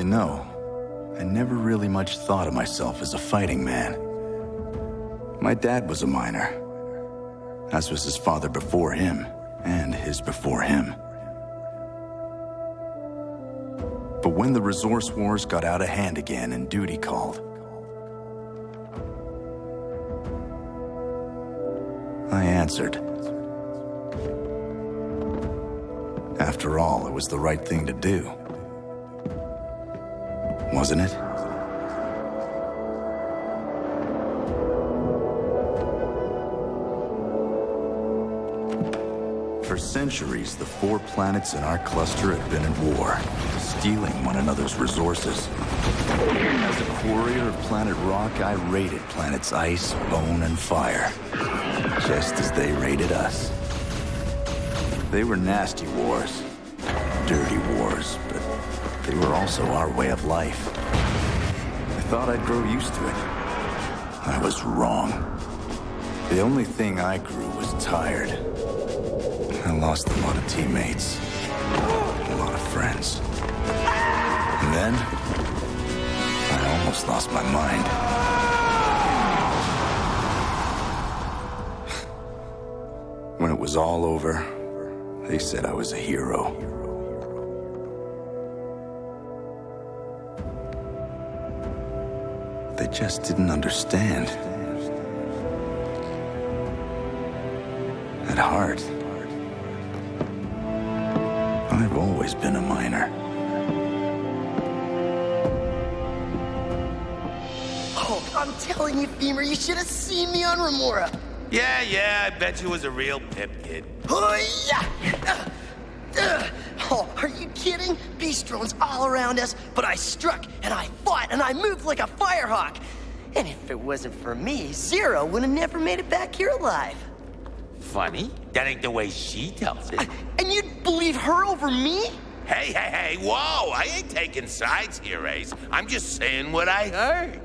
know, I never really much thought of myself as a fighting man. My dad was a miner, as was his father before him, and his before him. But when the resource wars got out of hand again and duty called, I answered. After all, it was the right thing to do. Wasn't it? For centuries, the 4 planets in our cluster had been at war, stealing one another's resources. As a courier of planet rock, I raided planets ice, bone, and fire, just as they raided us. They were nasty wars, dirty wars, but they were also our way of life. I thought I'd grow used to it. I was wrong. The only thing I grew was tired. I lost a lot of teammates, a lot of friends. And then, I almost lost my mind. When it was all over, they said I was a hero. They just didn't understand. At heart, I've always been a miner. Oh, I'm telling you, Femur, you should have seen me on Remora. Yeah, I bet you was a real pip kid. Oh, are you kidding? Beast drones all around us, but I struck, and I fought, and I moved like a firehawk. And if it wasn't for me, Zero would have never made it back here alive. Funny, that ain't the way she tells it. And you'd believe her over me? Hey, whoa, I ain't taking sides here, Ace. I'm just saying what I heard.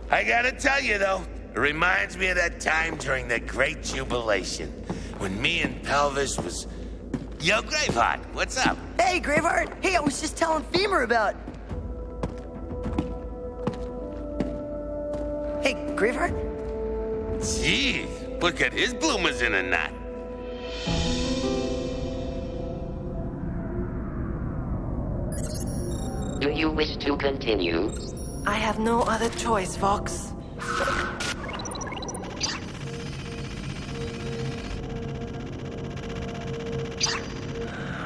I gotta tell you, though, it reminds me of that time during the Great Jubilation, when me and Pelvis was... Yo, Graveheart, what's up? Hey, Graveheart. Hey, I was just telling Femur about... Hey, Graveheart? Jeez, look at his bloomers in a knot. Do you wish to continue? I have no other choice, Vox.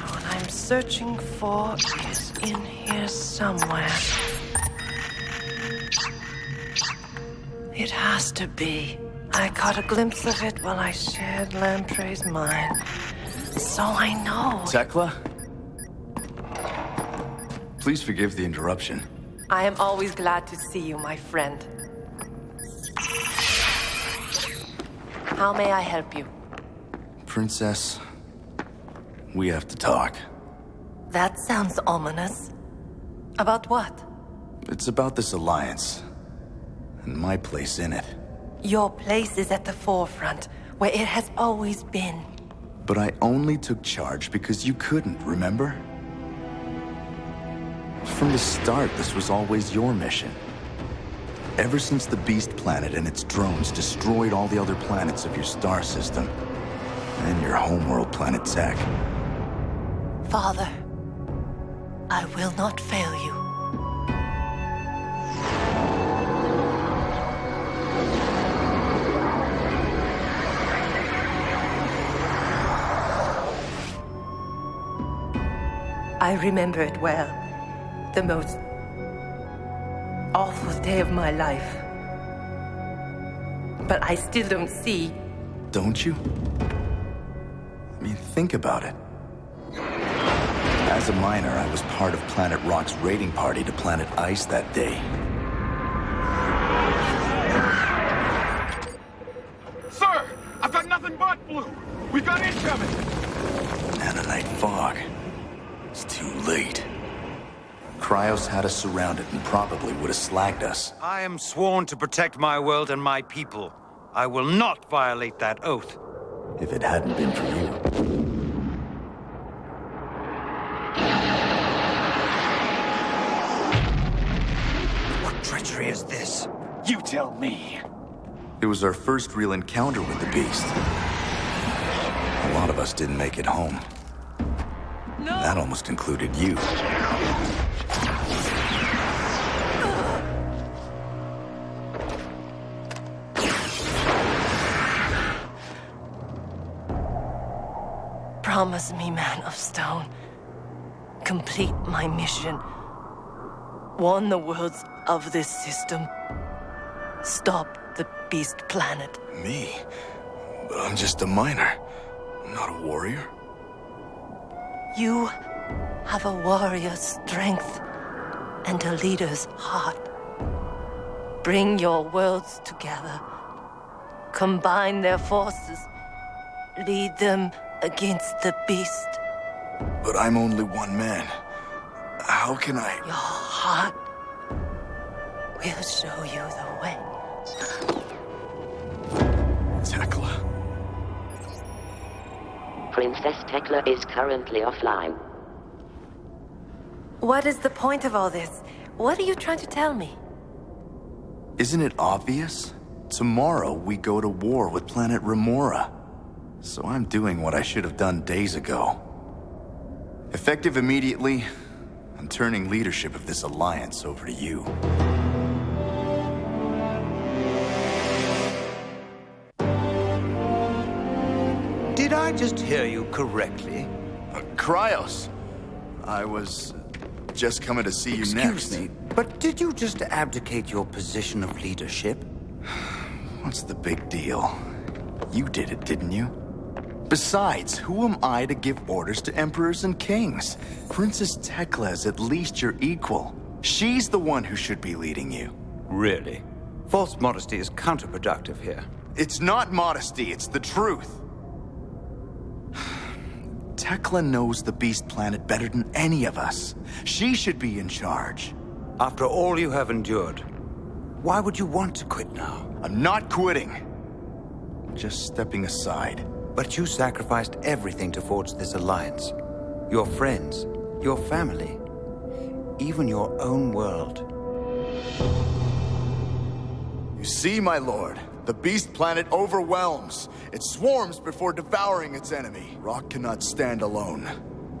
What I'm searching for is in here somewhere. It has to be. I caught a glimpse of it while I shared Lamprey's mind. So I know. Tekla? Please forgive the interruption. I am always glad to see you, my friend. How may I help you? Princess, we have to talk. That sounds ominous. About what? It's about this alliance, and my place in it. Your place is at the forefront, where it has always been. But I only took charge because you couldn't, remember? From the start, this was always your mission. Ever since the Beast Planet and its drones destroyed all the other planets of your star system, and your homeworld planet Tech. Father, I will not fail you. I remember it well. The most awful day of my life. But I still don't see. Don't you? I mean, think about it. As a miner, I was part of Planet Rock's raiding party to Planet Ice that day. Sir, I've got nothing but blue. We got incoming. Nanonite fog. It's too late. Cryos had us surrounded and probably would have slagged us. I am sworn to protect my world and my people. I will not violate that oath. If it hadn't been for you. treachery is this? You tell me. It was our first real encounter with the beast. A lot of us didn't make it home. No! That almost included you. Promise me, Man of Stone. Complete my mission. Warn the worlds of this system. Stop the beast planet. Me? But I'm just a miner, not a warrior. You have a warrior's strength and a leader's heart. Bring your worlds together. Combine their forces. Lead them against the beast. But I'm only one man. How can I... Your heart will show you the way. Tekla. Princess Tekla is currently offline. What is the point of all this? What are you trying to tell me? Isn't it obvious? Tomorrow we go to war with planet Remora. So I'm doing what I should have done days ago. Effective immediately, I'm turning leadership of this alliance over to you. Did I just hear you correctly? Cryos. I was just coming to see you next. Excuse me, but did you just abdicate your position of leadership? What's the big deal? You did it, didn't you? Besides, who am I to give orders to emperors and kings? Princess Tekla is at least your equal. She's the one who should be leading you. Really? False modesty is counterproductive here. It's not modesty, it's the truth. Tekla knows the Beast Planet better than any of us. She should be in charge. After all you have endured, why would you want to quit now? I'm not quitting. Just stepping aside. But you sacrificed everything to forge this alliance. Your friends, your family, even your own world. You see, my lord, the Beast Planet overwhelms. It swarms before devouring its enemy. Rock cannot stand alone.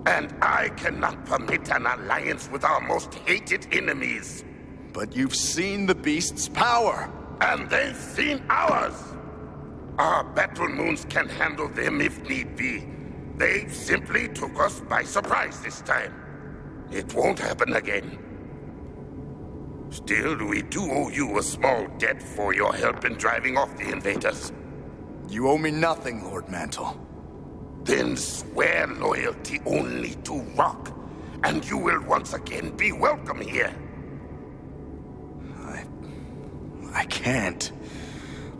And I cannot permit an alliance with our most hated enemies. But you've seen the Beast's power. And they've seen ours. Our battle moons can handle them if need be. They simply took us by surprise this time. It won't happen again. Still, we do owe you a small debt for your help in driving off the invaders. You owe me nothing, Lord Mantle. Then swear loyalty only to Rock, and you will once again be welcome here. I can't.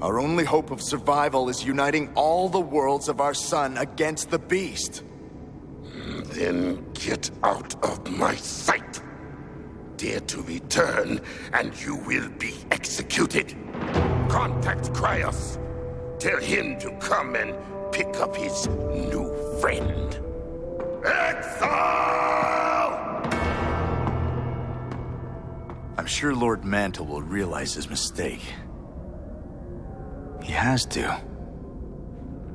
Our only hope of survival is uniting all the worlds of our sun against the Beast. Then get out of my sight. Dare to return, and you will be executed. Contact Cryos. Tell him to come and pick up his new friend. Exile! I'm sure Lord Mantle will realize his mistake. He has to.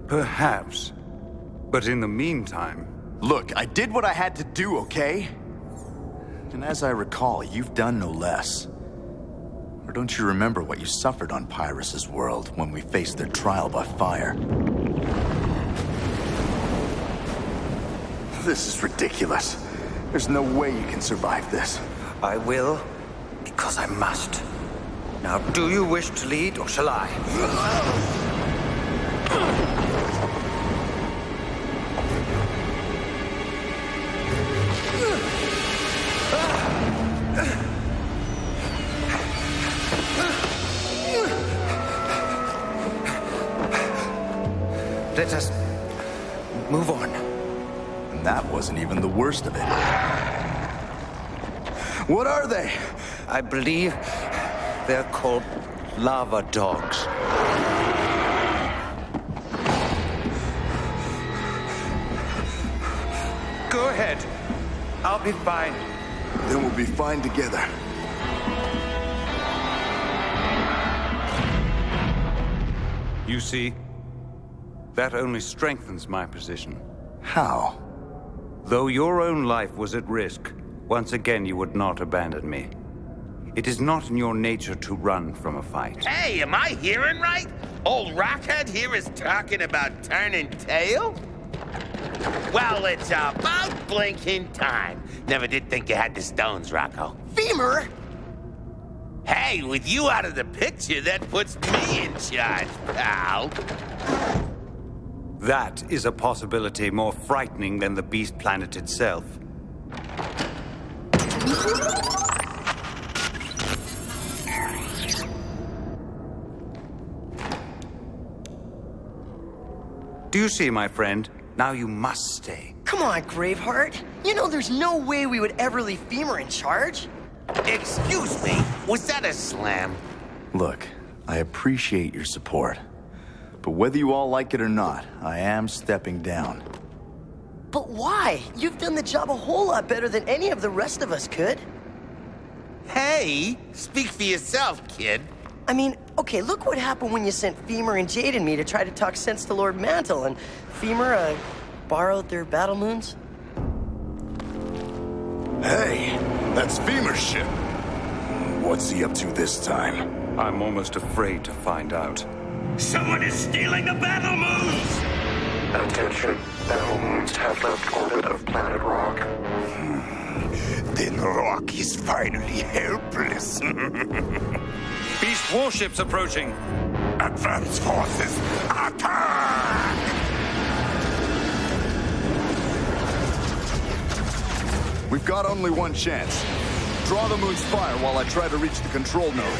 Perhaps. But in the meantime... Look, I did what I had to do, okay? And as I recall, you've done no less. Or don't you remember what you suffered on Pyrrhus's world when we faced their trial by fire? This is ridiculous. There's no way you can survive this. I will, because I must. Now, do you wish to lead, or shall I? Let us move on. And that wasn't even the worst of it. What are they? I believe they're called lava dogs. Go ahead. I'll be fine. Then we'll be fine together. You see, that only strengthens my position. How? Though your own life was at risk, once again you would not abandon me. It is not in your nature to run from a fight. Hey, am I hearing right? Old Rockhead here is talking about turning tail? Well, it's about blinking time. Never did think you had the stones, Rocco. Femur! Hey, with you out of the picture, that puts me in charge, pal. That is a possibility more frightening than the beast planet itself. Do you see, my friend? Now you must stay. Come on, Graveheart. You know there's no way we would ever leave Femur in charge. Excuse me, was that a slam? Look, I appreciate your support. But whether you all like it or not, I am stepping down. But why? You've done the job a whole lot better than any of the rest of us could. Hey, speak for yourself, kid. I mean, okay, look what happened when you sent Femur and Jade and me to try to talk sense to Lord Mantle, and Femur, borrowed their battle moons. Hey, that's Femur's ship. What's he up to this time? I'm almost afraid to find out. Someone is stealing the battle moons! Attention, battle moons have left orbit of planet Rock. Then Rock is finally helpless. Beast warships approaching! Advance forces, attack! We've got only one chance. Draw the moon's fire while I try to reach the control node.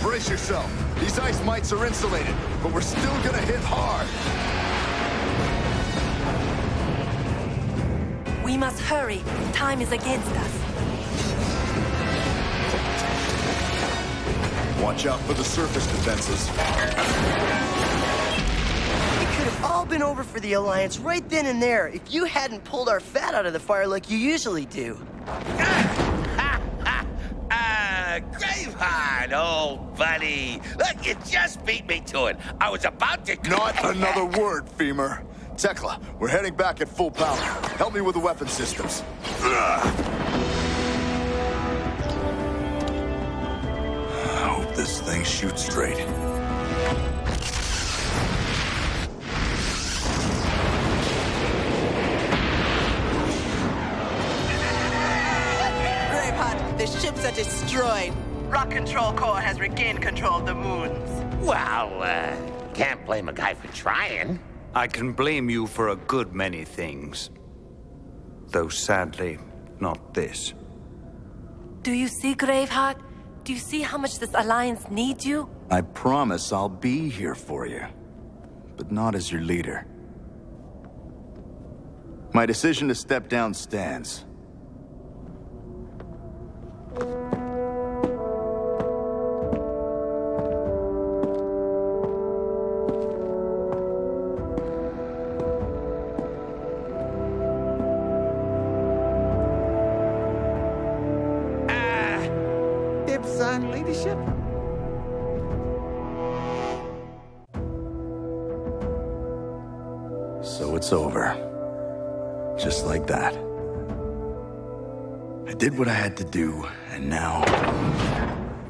Brace yourself. These ice mites are insulated, but we're still gonna hit hard. We must hurry. Time is against us. Watch out for the surface defenses. It could have all been over for the Alliance right then and there if you hadn't pulled our fat out of the fire like you usually do. Graveheart, old buddy. Look, you just beat me to it. I was about to... Not another word, Femur. Tekla, we're heading back at full power. Help me with the weapon systems. I hope this thing shoots straight. Graveheart, the ships are destroyed. Rock Control Corps has regained control of the moons. Well, can't blame a guy for trying. I can blame you for a good many things. Though sadly, not this. Do you see, Graveheart? Do you see how much this Alliance needs you? I promise I'll be here for you. But not as your leader. My decision to step down stands. Dibs on leadership? So it's over. Just like that. I did what I had to do, and now...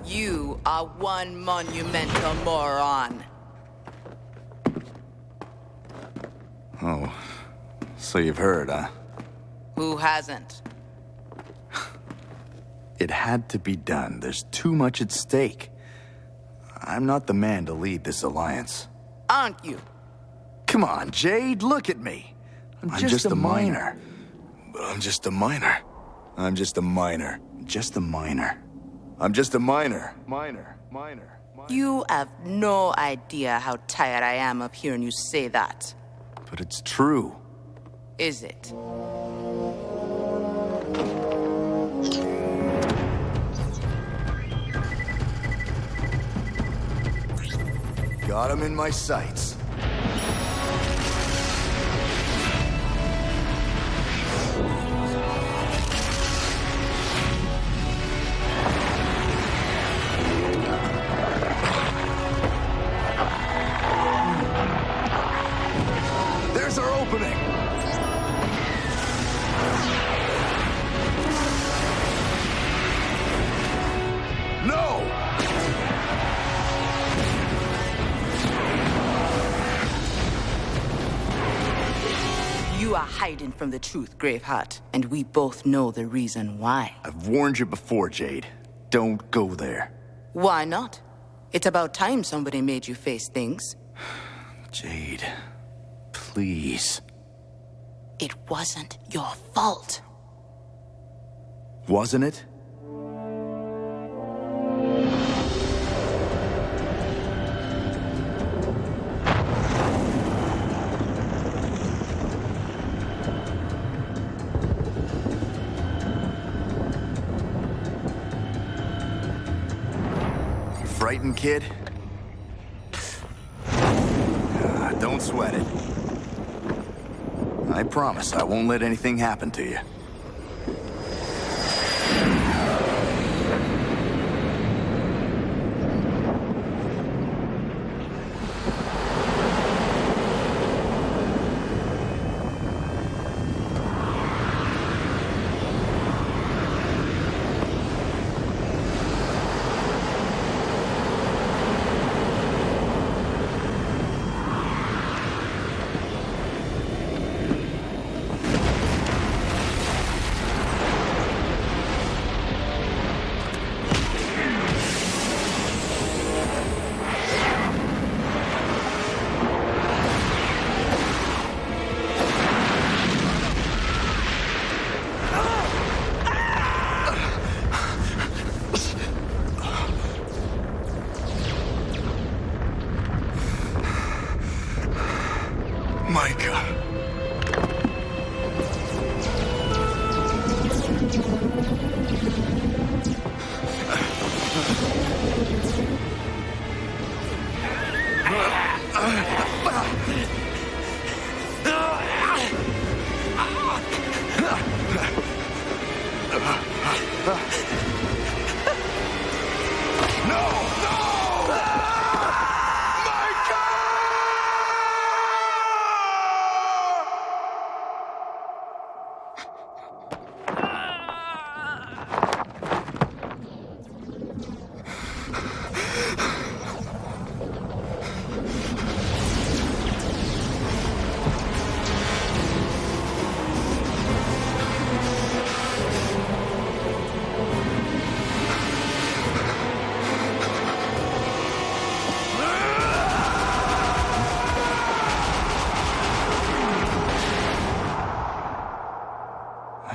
You are one monumental moron. Oh, so you've heard, huh? Who hasn't? It had to be done. There's too much at stake. I'm not the man to lead this alliance. Aren't you? Come on, Jade, look at me. I'm just a minor. I'm just a minor. I'm just a minor. Just a minor. I'm just a minor. Minor. You have no idea how tired I am of hearing you say that. But it's true. Is it? Got him in my sights. You are hiding from the truth, Graveheart, and we both know the reason why. I've warned you before, Jade. Don't go there. Why not? It's about time somebody made you face things. Jade, please. It wasn't your fault. Wasn't it? Frightened, kid? Don't sweat it. I promise I won't let anything happen to you.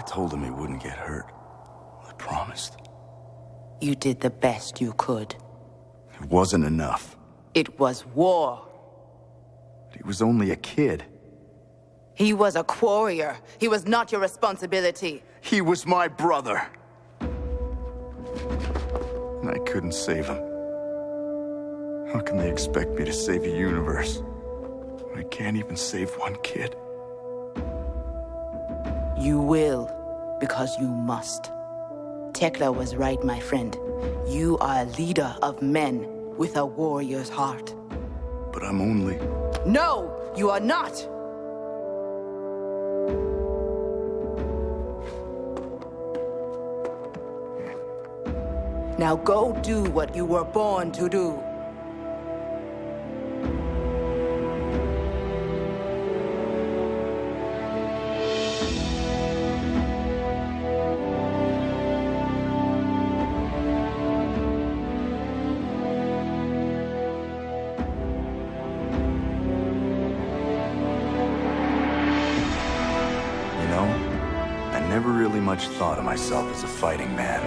Told him he wouldn't get hurt. I promised. You did the best you could. It wasn't enough. It was war. He was only a kid. He was a warrior. He was not your responsibility. He was my brother. And I couldn't save him. How can they expect me to save a universe when I can't even save one kid? You will, because you must. Tekla was right, my friend. You are a leader of men with a warrior's heart. But I'm only... No, you are not! Now go do what you were born to do. Much thought of myself as a fighting man.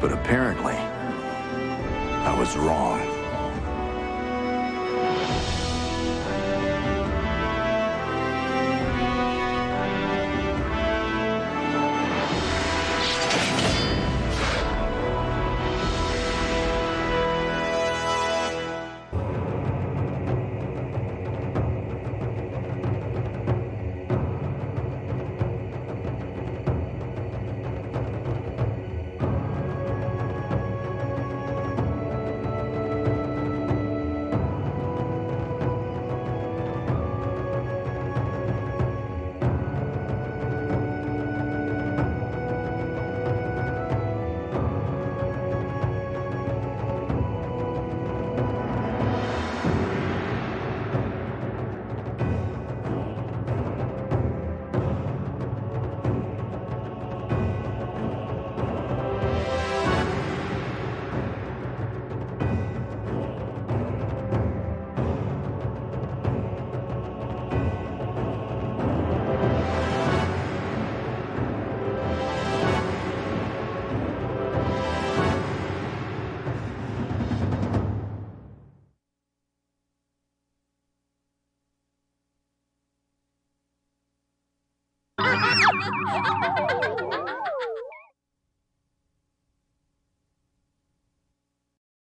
But apparently, I was wrong. you.